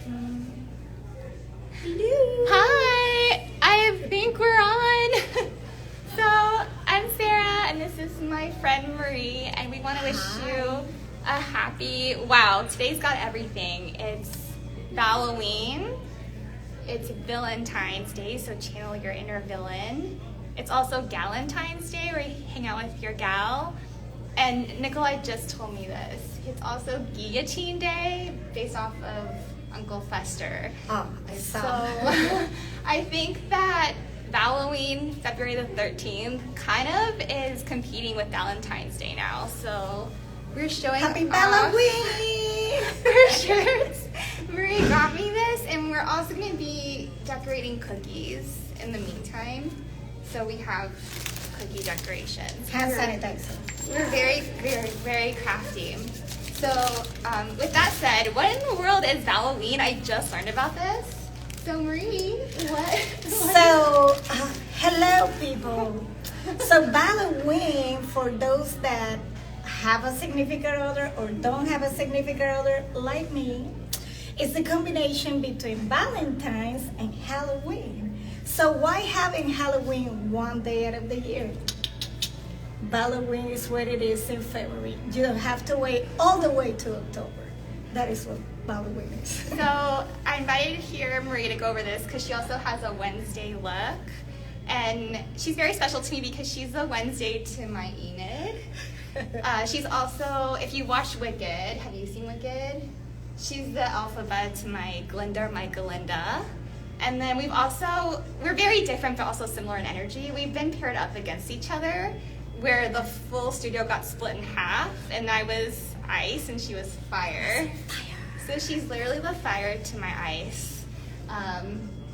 Hello. Hi, I think we're on. So, I'm Sarah, and this is my friend Marie, and we want to wish you a happy, wow, today's got everything. It's Valloween, it's Villaintinesday, so channel your inner villain. It's also Galentinesday, where you hang out with your gal. And Nikolai just told me this. It's also Guillotine Day, based off of Uncle Fester. Oh, I saw. So I think that Valloween, February the 13th, kind of is competing with Valentine's Day now. So we're showing Happy off Valloween! our shirts. Marie got me this, and we're also going to be decorating cookies in the meantime. So we have cookie decorations. Hand sanitizer. We're very, very, very crafty. So, with that said, what in the world is Valloween? I just learned about this. So, Marie, what? So, hello people. So, Valloween, for those that have a significant other or don't have a significant other like me, is the combination between Valentine's and Halloween. So, why having Halloween one day out of the year? Valloween is what it is in February. You don't have to wait all the way to October. That is what Valloween is. So, I invited here Marie to go over this because she also has a Wednesday look. And she's very special to me because she's the Wednesday to my Enid. She's also, if you watch Wicked, have you seen Wicked? She's the alphabet to my Glinda or my Galinda. And then we're very different but also similar in energy. We've been paired up against each other, where the full studio got split in half, and I was ice and she was fire. So she's literally the fire to my ice.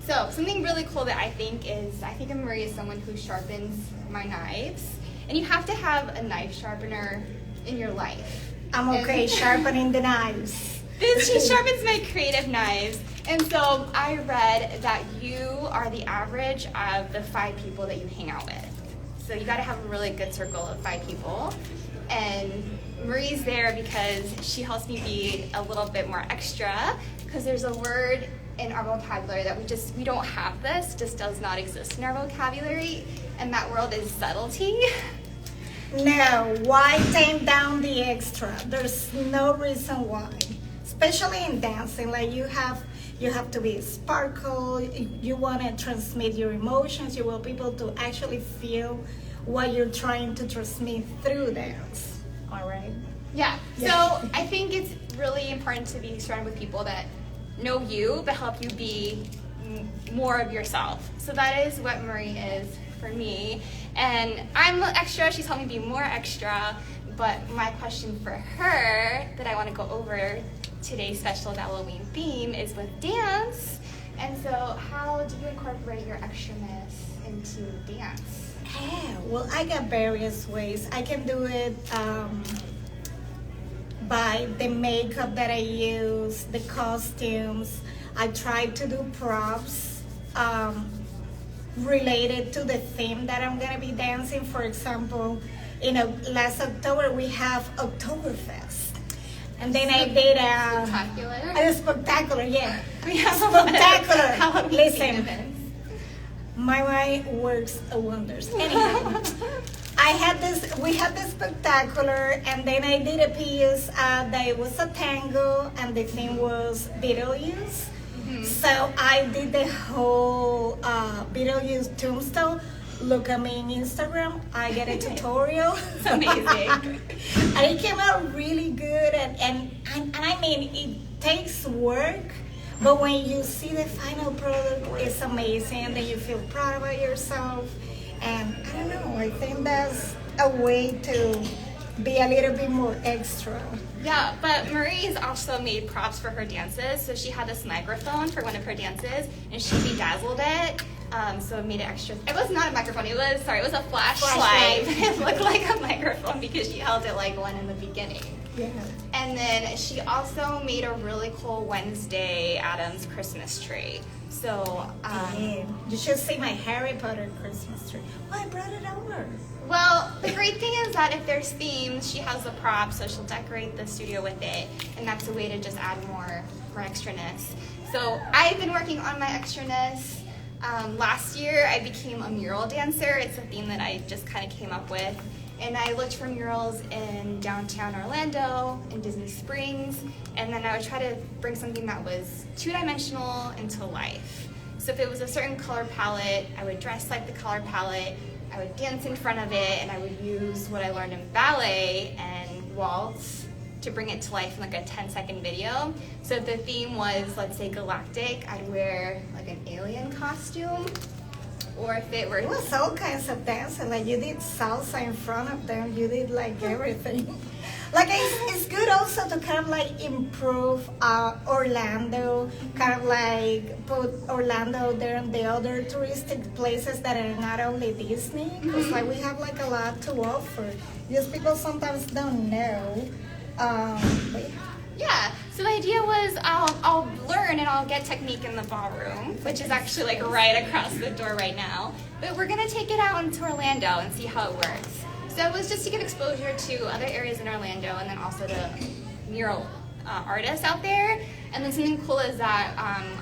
So something really cool that I think of Marie as someone who sharpens my knives, and you have to have a knife sharpener in your life. I'm okay sharpening the knives. She sharpens my creative knives. And so I read that you are the average of the 5 people that you hang out with. So you got to have a really good circle of 5 people. And Marie's there because she helps me be a little bit more extra, because there's a word in our vocabulary that we don't have this, just does not exist in our vocabulary, and that word is subtlety. No, why tame down the extra? There's no reason why. Especially in dancing, like you have to be sparkle, you want to transmit your emotions, you want people to actually feel what you're trying to transmit through dance, all right? Yeah, so I think it's really important to be surrounded with people that know you, but help you be more of yourself. So that is what Marie is for me. And I'm extra, she's helped me be more extra, but my question for her that I want to go over today's special Halloween theme is with dance. And so how do you incorporate your extraness into dance? Yeah, well, I got various ways. I can do it by the makeup that I use, the costumes. I try to do props related to the theme that I'm gonna be dancing. For example, last October we have Oktoberfest. And then I did a spectacular, yeah. We have spectacular. Listen, my mind works wonders. Anyhow, we had this spectacular, and then I did a piece that it was a tango, and the theme was Beetlejuice. Mm-hmm. So I did the whole Beetlejuice tombstone. Look at me on Instagram. I get a tutorial. It's amazing. And it came out really good. And I mean, it takes work, but when you see the final product, it's amazing. And then you feel proud about yourself. And I don't know, I think that's a way to be a little bit more extra. Yeah, but Marie's also made props for her dances. So she had this microphone for one of her dances, and she bedazzled it. So it made it extra. It was not a microphone. It was a flashlight. It looked like a microphone because she held it like one in the beginning. Yeah. And then she also made a really cool Wednesday Addams Christmas tree. So you should see my Harry Potter Christmas tree. Oh, I brought it over. Well, the great thing is that if there's themes, she has the props, so she'll decorate the studio with it, and that's a way to just add more my extraness. So I've been working on my extraness. Last year I became a mural dancer. It's a theme that I just kind of came up with. And I looked for murals in downtown Orlando, in Disney Springs, and then I would try to bring something that was two-dimensional into life. So if it was a certain color palette, I would dress like the color palette, I would dance in front of it, and I would use what I learned in ballet and waltz to bring it to life in like a 10-second video. So if the theme was, let's say, galactic, I'd wear like an alien costume. Or if it were... It was all kinds of dancing. Like you did salsa in front of them. You did like everything. Like it's good also to kind of like improve Orlando, kind of like put Orlando there and the other touristic places that are not only Disney. Because like we have like a lot to offer. Just people sometimes don't know. Yeah, so the idea was I'll learn and I'll get technique in the ballroom, which is actually like right across the door right now. But we're gonna take it out into Orlando and see how it works. So it was just to get exposure to other areas in Orlando and then also to mural artists out there. And then something cool is that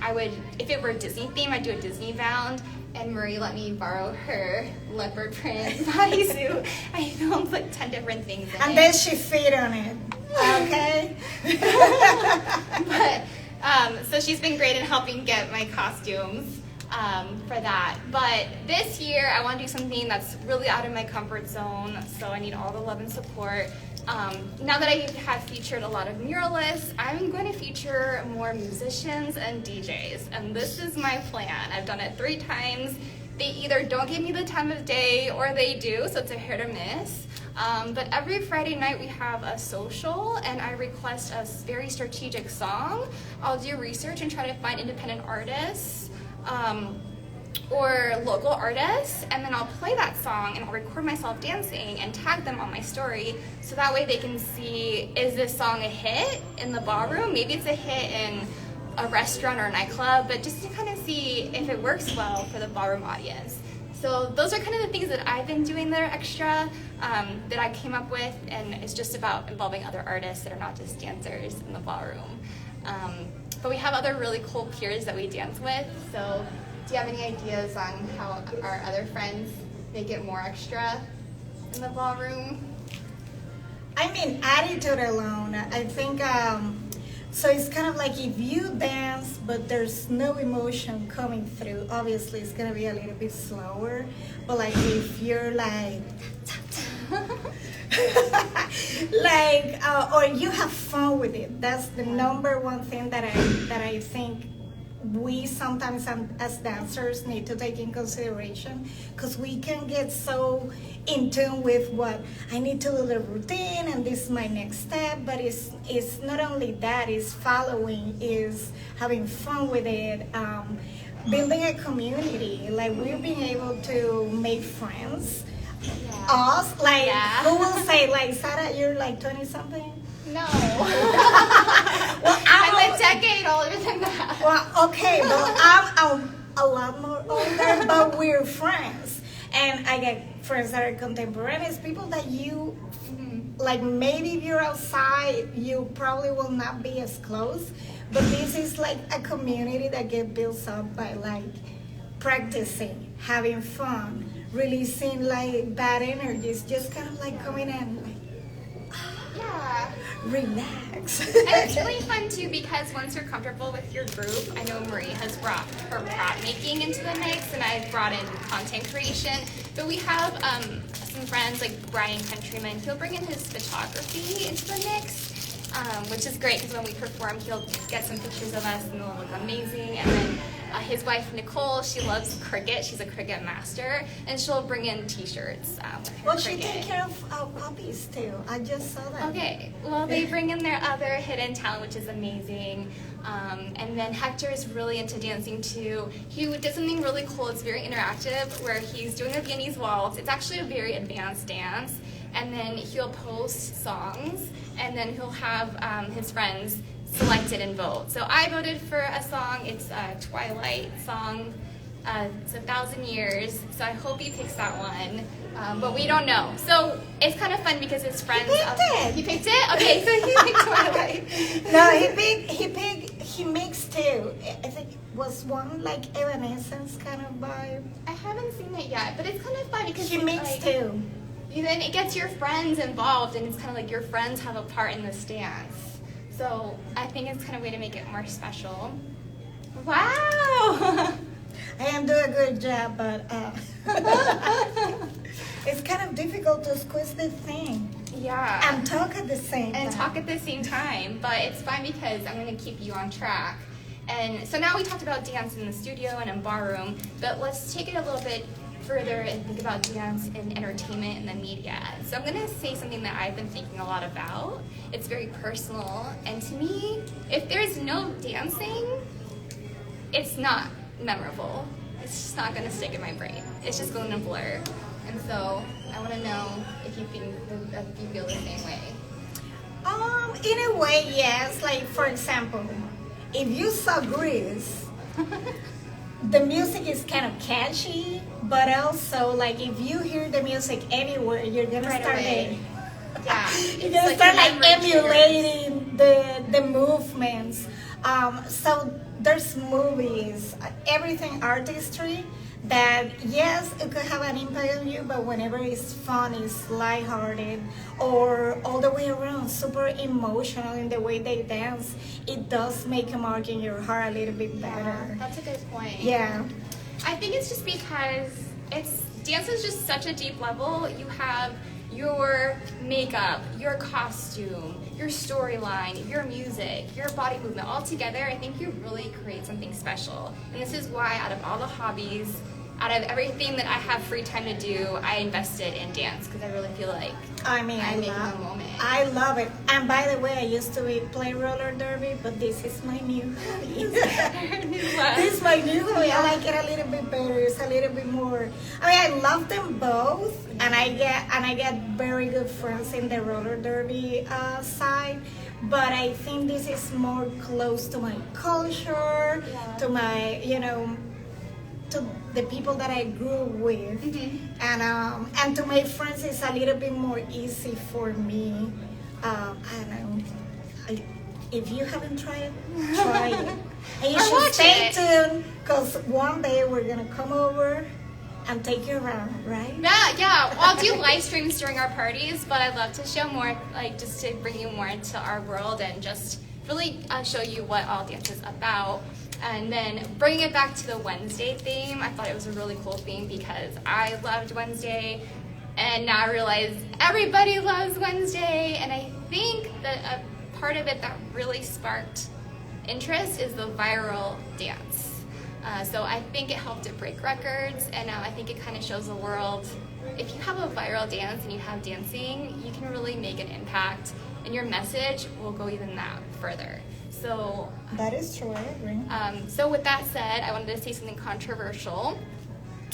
I would, if it were a Disney theme, I'd do a Disney bound. And Marie let me borrow her leopard print bodysuit. I filmed like 10 different things in it. And then she feed on it. Okay. But so she's been great in helping get my costumes for that. But this year I want to do something that's really out of my comfort zone. So I need all the love and support. Now that I have featured a lot of muralists, I'm going to feature more musicians and DJs. And this is my plan. I've done it 3 times. They either don't give me the time of day or they do, so it's a hit or miss. But every Friday night we have a social and I request a very strategic song. I'll do research and try to find independent artists or local artists, and then I'll play that song and I'll record myself dancing and tag them on my story so that way they can see, is this song a hit in the ballroom? Maybe it's a hit in a restaurant or a nightclub, but just to kind of see if it works well for the ballroom audience. So those are kind of the things that I've been doing that are extra, that I came up with, and it's just about involving other artists that are not just dancers in the ballroom. But we have other really cool peers that we dance with, so do you have any ideas on how our other friends make it more extra in the ballroom? I mean, attitude alone, I think, so it's kind of like if you dance, but there's no emotion coming through, obviously it's going to be a little bit slower. But like if you're like, or you have fun with it, that's the number one thing that I think we sometimes as dancers need to take in consideration, because we can get so in tune with what I need to do the routine and this is my next step, but it's not only that, it's following, is having fun with it, building a community. Like we're being able to make friends. Yeah. Us, like who will say like, Sarah, you're like 20 something? No. Well, I'm a decade older than that. Well, okay, but I'm a lot more older, but we're friends. And I get friends that are contemporaneous, people that you, like maybe if you're outside, you probably will not be as close. But this is like a community that gets built up by like practicing, having fun, releasing like bad energies, just kind of like coming in like, Yeah. relax. And it's really fun too because once you're comfortable with your group, I know Marie has brought her prop making into the mix and I've brought in content creation. But we have some friends like Brian Countryman, he'll bring in his photography into the mix, which is great because when we perform, he'll get some pictures of us and they'll look amazing. And then his wife Nicole, she loves cricket. She's a cricket master, and she'll bring in T-shirts. Well, she takes care of puppies too. I just saw that. Okay, well they bring in their other hidden talent, which is amazing. And then Hector is really into dancing too. He did something really cool. It's very interactive, where he's doing a Viennese waltz. It's actually a very advanced dance, and then he'll post songs, and then he'll have his friends select it and vote. So I voted for a song. It's a Twilight song. It's 1,000 Years. So I hope he picks that one. But we don't know. So it's kind of fun because his friends. He picked it. He picked it? Okay, so he picked Twilight. No, he makes too. I think it was one like Evanescence kind of vibe. I haven't seen it yet, but it's kind of fun because He it's makes like, too. then it gets your friends involved, and it's kind of like your friends have a part in this dance. So I think it's kind of a way to make it more special. Wow! I am doing a good job, but it's kind of difficult to squeeze the thing Yeah. and talk at the same time. And talk at the same time, but it's fine because I'm going to keep you on track. And so now we talked about dance in the studio and in ballroom, but let's take it a little bit further and think about dance in entertainment and the media. So I'm going to say something that I've been thinking a lot about. It's very personal, and to me, if there's no dancing, it's not memorable. It's just not going to stick in my brain. It's just going to blur. And so I want to know if you think if you feel the same way. In a way, yes. Like, for example, if you saw Grease, the music is kind of catchy, but also, like, if you hear the music anywhere, you're gonna Right start away. Yeah, you're it's gonna like start a like memory trigger. emulating the movements. So there's movies, everything artistry that, yes, it could have an impact on you, but whenever it's fun, it's lighthearted, or all the way around, super emotional in the way they dance, it does make a mark in your heart a little bit better. That's a good point. Yeah. I think it's just because dance is just such a deep level. You have your makeup, your costume, your storyline, your music, your body movement all together. I think you really create something special. And this is why out of all the hobbies, out of everything that I have free time to do, I invested in dance because I really feel like I mean, I'm making a moment. I love it. And by the way, I used to play roller derby, but this is my new hobby. This is my new hobby. I like it a little bit better. It's a little bit more. I mean, I love them both, and I get very good friends in the roller derby side. But I think this is more close to my culture, to my, to the people that I grew with, and to my friends, it's a little bit more easy for me. I don't know. If you haven't tried it, try it. And you should stay tuned, because one day we're gonna come over and take you around, right? Yeah. Well, I'll do live streams during our parties, but I'd love to show more, like just to bring you more into our world and just really show you what all dance is about. And then bringing it back to the Wednesday theme, I thought it was a really cool theme because I loved Wednesday, and now I realize everybody loves Wednesday, and I think that a part of it that really sparked interest is the viral dance. So I think it helped it break records, and I think it kind of shows the world, if you have a viral dance and you have dancing, you can really make an impact, and your message will go even that further. So that is true, I agree. So with that said, I wanted to say something controversial,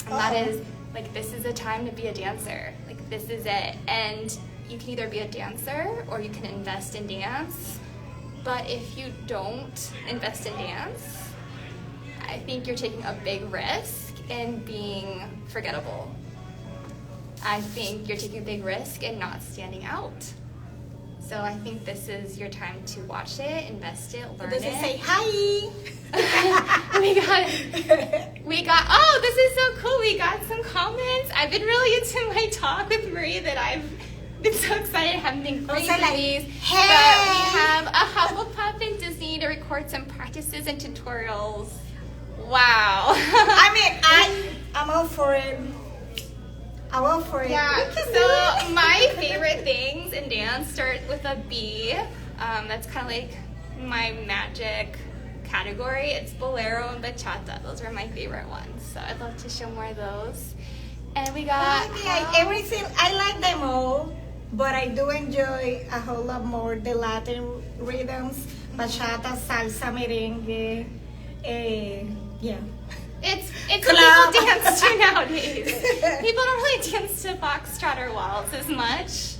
and that is, like, this is a time to be a dancer. Like, this is it. And you can either be a dancer or you can invest in dance. But if you don't invest in dance, I think you're taking a big risk in being forgettable. I think you're taking a big risk in not standing out. So I think this is your time to watch it, invest it, learn Does it. it say hi? we got, oh, this is so cool. We got some comments. I've been really into my talk with Marie that I've been so excited. I haven't been great say, with like, these. hey. But we have a Hufflepuff in Disney to record some practices and tutorials. Wow. I mean, I'm all for it. I'm all for it. Yeah, We can do so it. my favorite things in dance start with a B. That's kind of like my magic category. It's bolero and bachata. Those are my favorite ones. So I'd love to show more of those. And we got everything. I like them all, but I do enjoy a whole lot more the Latin rhythms, bachata, salsa, merengue. Yeah. It's Club. what people dance to nowadays. People don't really dance to foxtrot or waltz as much.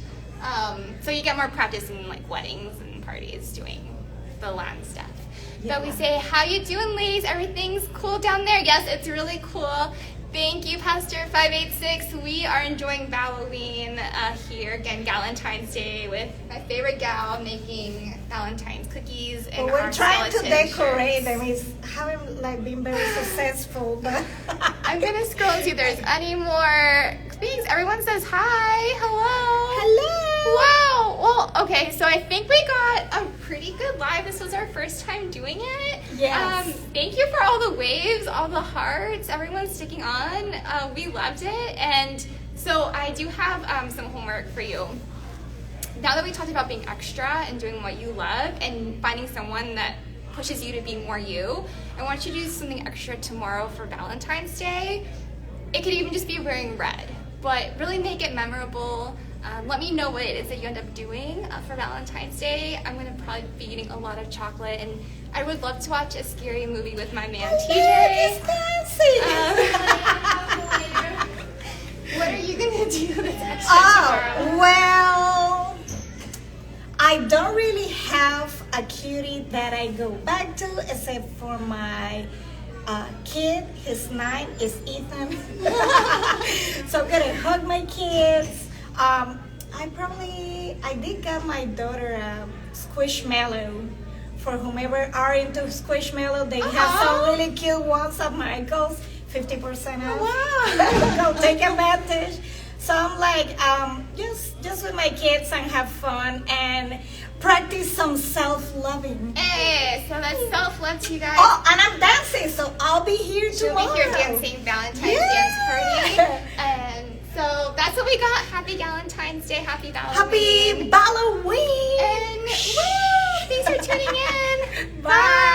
So you get more practice in like weddings and parties doing the Latin stuff. Yeah. But we say, how you doing, ladies? Everything's cool down there? Yes, it's really cool. Thank you, Pastor 586. We are enjoying Valloween here, again, Galentine's Day, with my favorite gal making Valentine's cookies and We're our trying to skeleton decorate shirts. them. It's haven't been very successful, but I'm gonna scroll and see if there's any more things. Everyone says hi, hello. Hello. Wow. Well, okay. So I think we got a pretty good live. This was our first time doing it. Yes. Thank you for all the waves, all the hearts, everyone sticking on. We loved it. And so I do have some homework for you. Now that we talked about being extra and doing what you love and finding someone that pushes you to be more you, I want you to do something extra tomorrow for Valentine's Day. It could even just be wearing red, but really make it memorable. Let me know what it is that you end up doing for Valentine's Day. I'm going to probably be eating a lot of chocolate, and I would love to watch a scary movie with my man TJ. What are you going to do that's extra tomorrow? Well, I don't really have a cutie that I go back to except for my kid. His name is Ethan. So I'm gonna hug my kids. I did get my daughter a Squishmallow. For whomever are into Squishmallow, they have some really cute ones at Michael's, 50% off. Wow. Go take advantage. So I'm like, just with my kids and have fun and practice some self-loving. Hey, so that's self-love to you guys. Oh, and I'm dancing, so I'll be here She'll tomorrow. be here dancing Valentine's dance party. And so that's what we got. Happy Valentine's Day. Happy Valloween. Happy Valloween. And woo! Thanks for tuning in. Bye.